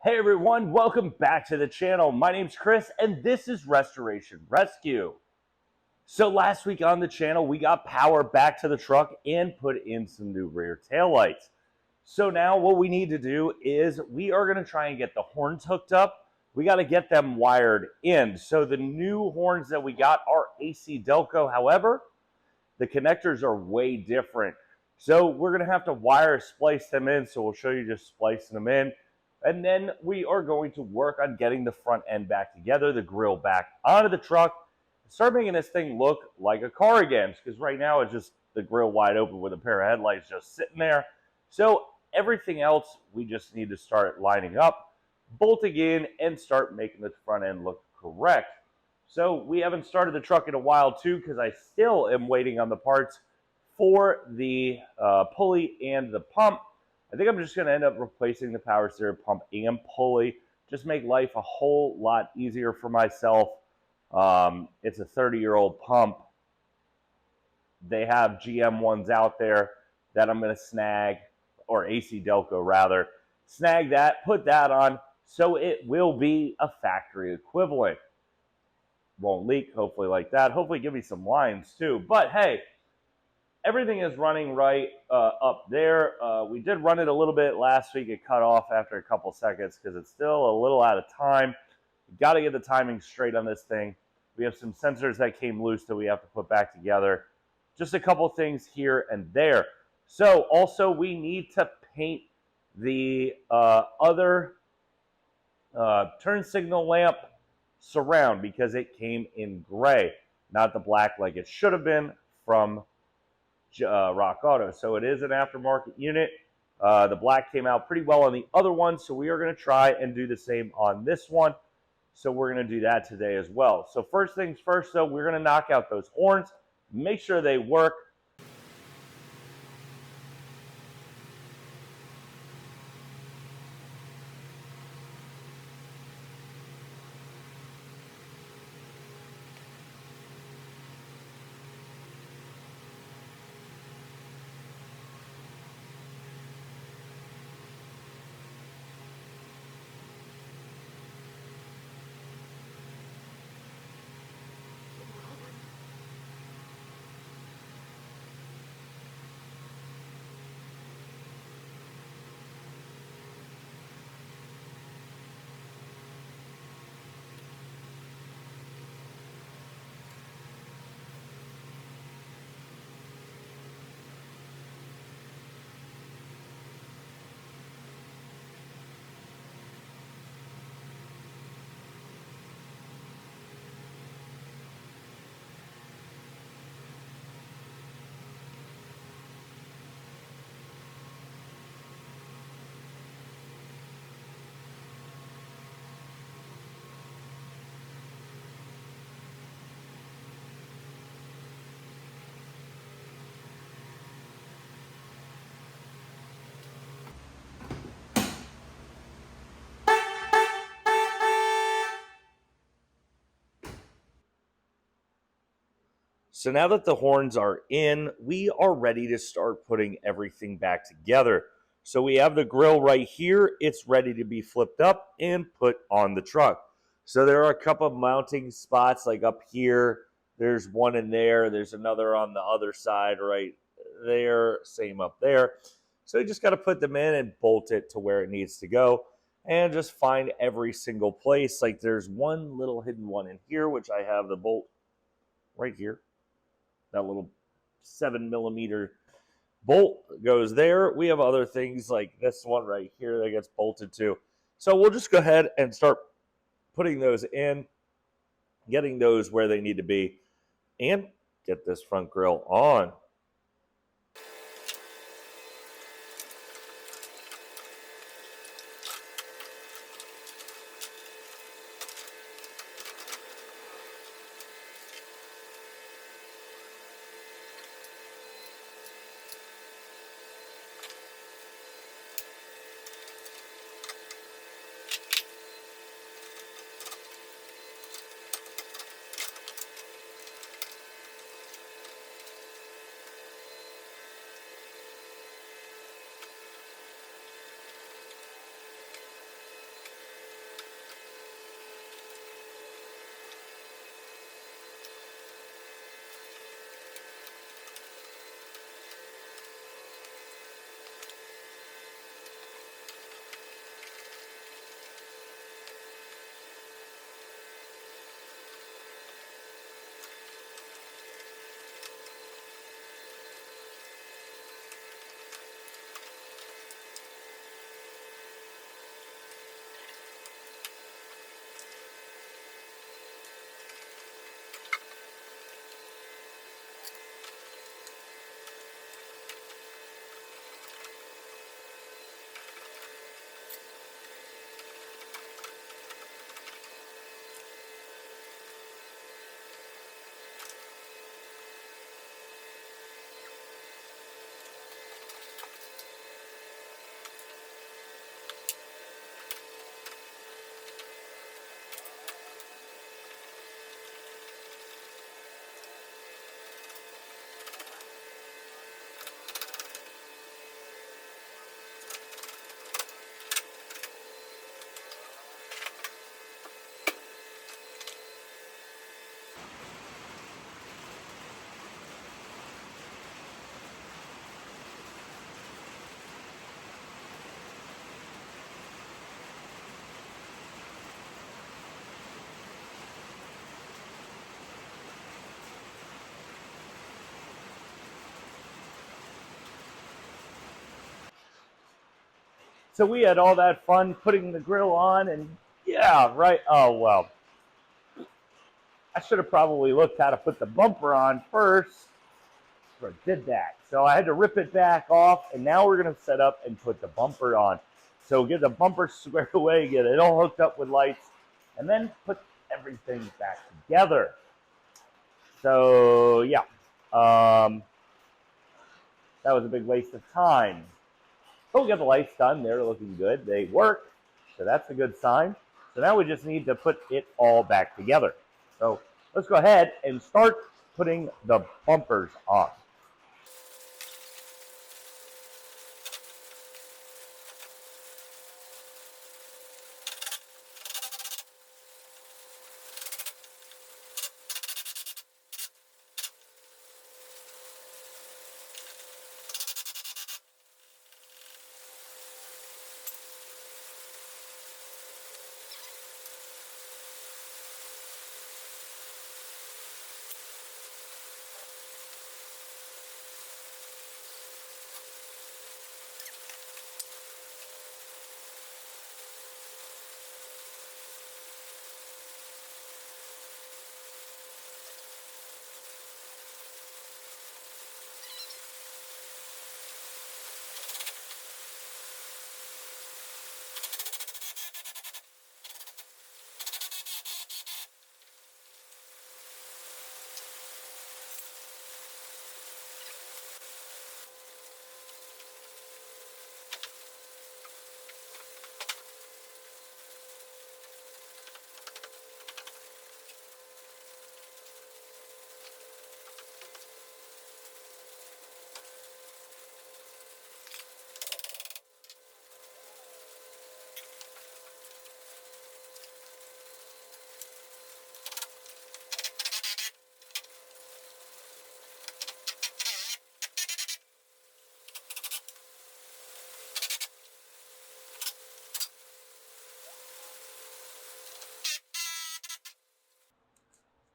Hey everyone, welcome back to the channel. My name's Chris and this is Restoration Rescue. So last week on the channel, we got power back to the truck and put in some new rear taillights. So now what we need to do is we are going to try and get the horns hooked up. We got to get them wired in. So the new horns that we got are AC Delco. However, the connectors are way different. So we're going to have to wire splice them in. So we'll show you just splicing them in. And then we are going to work on getting the front end back together, the grill back onto the truck, start making this thing look like a car again. Because right now it's just the grill wide open with a pair of headlights just sitting there. So everything else we just need to start lining up, bolting in, and start making the front end look correct. So we haven't started the truck in a while too because I still am waiting on the parts for the pulley and the pump. I think I'm just going to end up replacing the power steering pump and pulley. Just make life a whole lot easier for myself. It's a 30-year-old pump. They have GM ones out there that I'm going to snag, or AC Delco rather. Snag that, put that on, so it will be a factory equivalent. Won't leak, hopefully like that. Hopefully give me some lines too. But hey, everything is running right up there. We did run it a little bit last week. It cut off after a couple seconds because it's still a little out of time. We got to get the timing straight on this thing. We have some sensors that came loose that we have to put back together. Just a couple things here and there. So also we need to paint the other turn signal lamp surround because it came in gray, not the black like it should have been from Rock Auto. So it is an aftermarket unit. The black came out pretty well on the other one, so we are going to try and do the same on this one. So we're going to do that today as well. So first things first, though, we're going to knock out those horns, make sure they work. So now that the horns are in, we are ready to start putting everything back together. So we have the grill right here. It's ready to be flipped up and put on the truck. So there are a couple of mounting spots like up here. There's one in there. There's another on the other side right there. Same up there. So you just got to put them in and bolt it to where it needs to go. And just find every single place. Like there's one little hidden one in here, which I have the bolt right here. That little 7mm bolt goes there. We have other things like this one right here that gets bolted to. So we'll just go ahead and start putting those in, getting those where they need to be, and get this front grille on. So we had all that fun putting the grill on, and yeah, right. Oh, well, I should have probably looked how to put the bumper on first. I did that. So I had to rip it back off, and now we're going to set up and put the bumper on. So get the bumper squared away, get it all hooked up with lights, and then put everything back together. So yeah, that was a big waste of time. But we got the lights done. They're looking good. They work. So that's a good sign. So now we just need to put it all back together. So let's go ahead and start putting the bumpers on.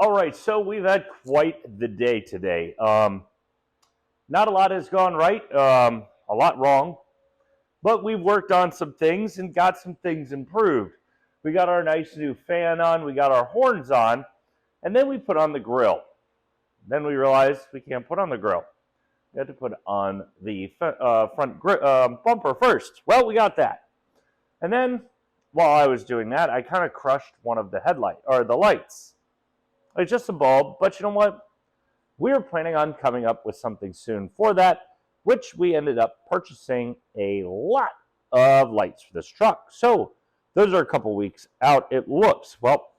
All right, so we've had quite the day today. Not a lot has gone right, a lot wrong, but we've worked on some things and got some things improved. We got our nice new fan on, we got our horns on, and then we put on the grill. Then we realized we can't put on the grill. We had to put on the front bumper first. Well, we got that. And then while I was doing that, I kind of crushed one of the lights. It's just a bulb, but you know what? We were planning on coming up with something soon for that, which we ended up purchasing a lot of lights for this truck. So those are a couple weeks out, it looks. Well,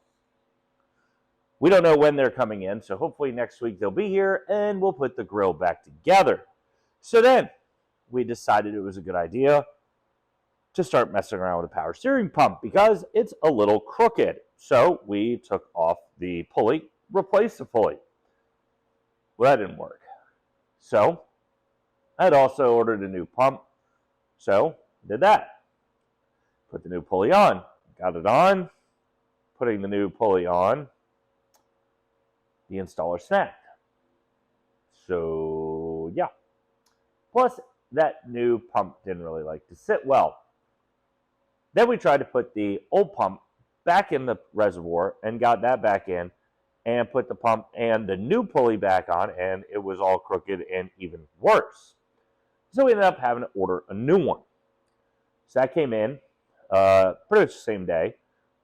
we don't know when they're coming in, so hopefully next week they'll be here and we'll put the grill back together. So then we decided it was a good idea to start messing around with the power steering pump because it's a little crooked. So we took off the pulley, replaced the pulley. Well, that didn't work. So I had also ordered a new pump. So did that. Put the new pulley on. Got it on. Putting the new pulley on. The installer snapped. So yeah. Plus that new pump didn't really like to sit well. Then we tried to put the old pump back in the reservoir and got that back in and put the pump and the new pulley back on, and it was all crooked and even worse. So we ended up having to order a new one. So that came in pretty much the same day.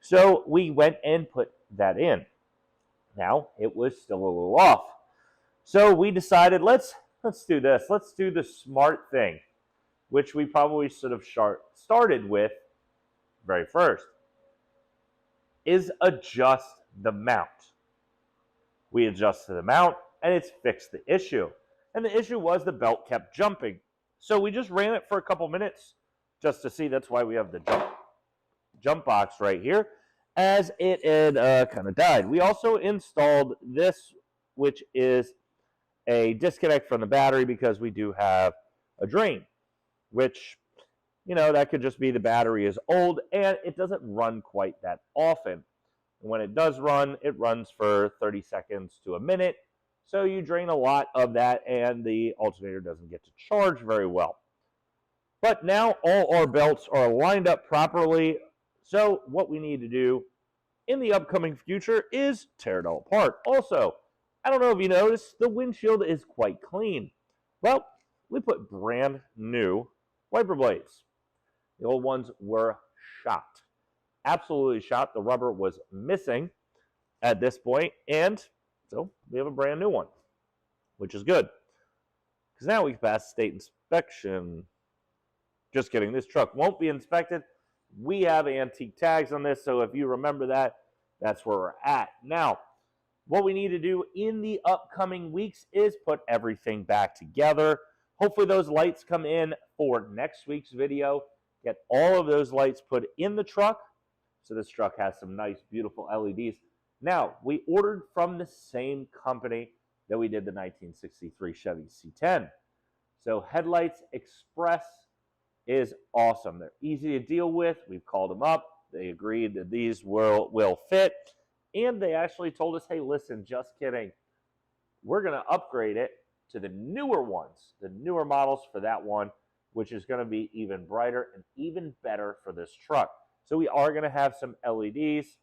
So we went and put that in. Now, it was still a little off. So we decided, let's do this. Let's do the smart thing, which we probably should have started with very first, is adjust the mount. We adjusted the mount, and it's fixed the issue. And the issue was the belt kept jumping. So we just ran it for a couple minutes just to see. That's why we have the jump box right here, as it had kind of died. We also installed this, which is a disconnect from the battery because we do have a drain, which, you know, that could just be the battery is old and it doesn't run quite that often. When it does run, it runs for 30 seconds to a minute. So you drain a lot of that and the alternator doesn't get to charge very well. But now all our belts are lined up properly. So what we need to do in the upcoming future is tear it all apart. Also, I don't know if you noticed, the windshield is quite clean. Well, we put brand new wiper blades. The old ones were shot. Absolutely shot. The rubber was missing at this point, and so we have a brand new one, which is good. Because now we can pass state inspection. Just kidding, this truck won't be inspected. We have antique tags on this, so if you remember that, that's where we're at. Now, what we need to do in the upcoming weeks is put everything back together. Hopefully those lights come in for next week's video. Get all of those lights put in the truck. So this truck has some nice, beautiful LEDs. Now, we ordered from the same company that we did the 1963 Chevy C10. So Headlights Express is awesome. They're easy to deal with. We've called them up. They agreed that these will fit. And they actually told us, hey, listen, just kidding. We're going to upgrade it to the newer ones, the newer models for that one, which is going to be even brighter and even better for this truck. So we are going to have some LEDs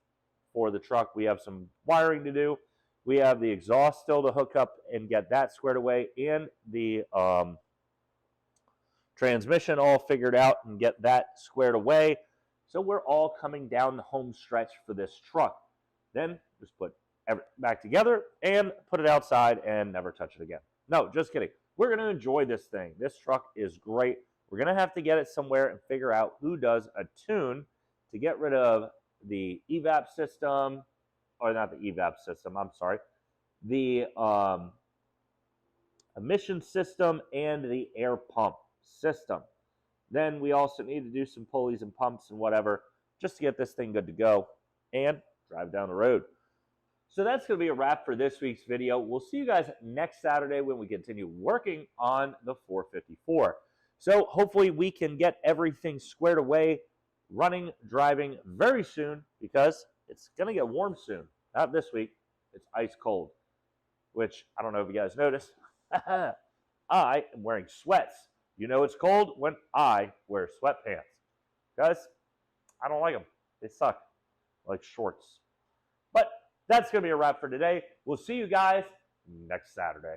for the truck. We have some wiring to do. We have the exhaust still to hook up and get that squared away, and the transmission all figured out and get that squared away. So we're all coming down the home stretch for this truck. Then just put everything back together and put it outside and never touch it again. No, just kidding. We're going to enjoy this thing. This truck is great. We're going to have to get it somewhere and figure out who does a tune to get rid of the evap system, or not the evap system, I'm sorry, the emission system and the air pump system. Then we also need to do some pulleys and pumps and whatever just to get this thing good to go and drive down the road. So that's going to be a wrap for this week's video. We'll see you guys next Saturday when we continue working on the 454. So hopefully we can get everything squared away, running, driving very soon, because it's going to get warm soon. Not this week. It's ice cold, which I don't know if you guys noticed. I am wearing sweats. You know it's cold when I wear sweatpants. Guys, I don't like them. They suck. I like shorts. But that's going to be a wrap for today. We'll see you guys next Saturday.